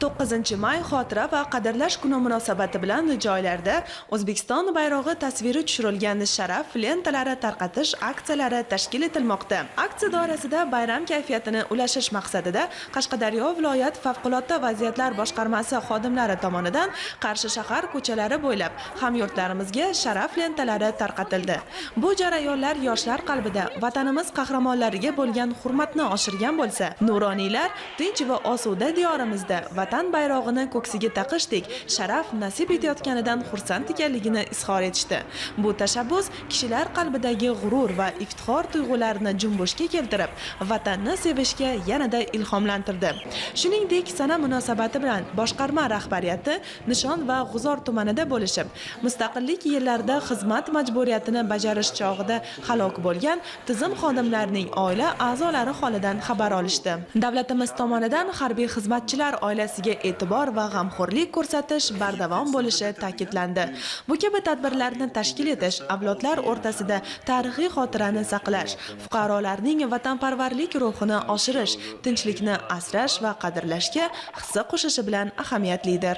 9-may xotira va qadrlash kuni munosabati bilan joylarda O'zbekiston bayrog'i tasviri tushirilgan sharaf lentalari tarqatish aksiyalari tashkil etilmoqda. Aksiya doirasida bayram kayfiyatini ulashish maqsadida Qashqadaryo viloyat favqulodda vaziyatlar boshqarmasi xodimlari tomonidan Qarshi shahar ko'chalari bo'ylab hamyurtlarimizga sharaf lentalari tarqatildi. Bu jarayonlar yoshlar qalbida vatanimiz qahramonlariga bo'lgan hurmatni oshirgan bo'lsa, nuroniylar tinch va osuda diyorimizda vatan bayrog'ini ko'ksiga taqishdek sharaf nasib etayotganidan xursand ekanligini izhor etishdi. Bu tashabbus kishilar qalbidagi g'urur va iftixor tuyg'ularini junbushga keltirib, vatanni sevishga yanada ilhomlantirdi. Shuningdek, sana munosabati bilan boshqarma rahbariyati Nishon va G'uzor tumanida bo'lishib, mustaqillik yillarida xizmat majburiyatini bajarish chog'ida halok bo'lgan tizim xodimlarining oila a'zolari holidan xabar olishdi. Davlatimiz tomonidan harbiy xizmatchilar oilasiga e'tibor va g'amxo'rlik ko'rsatish bardavom bo'lishi ta'kidlandi. Bu kabi tadbirlarni tashkil etish avlodlar o'rtasida tarixiy xotirani saqlash, fuqarolarning vatanparvarlik ruhini oshirish, tinchlikni asrash va qadrlashga hissa qo'shishi bilan ahamiyatlidir.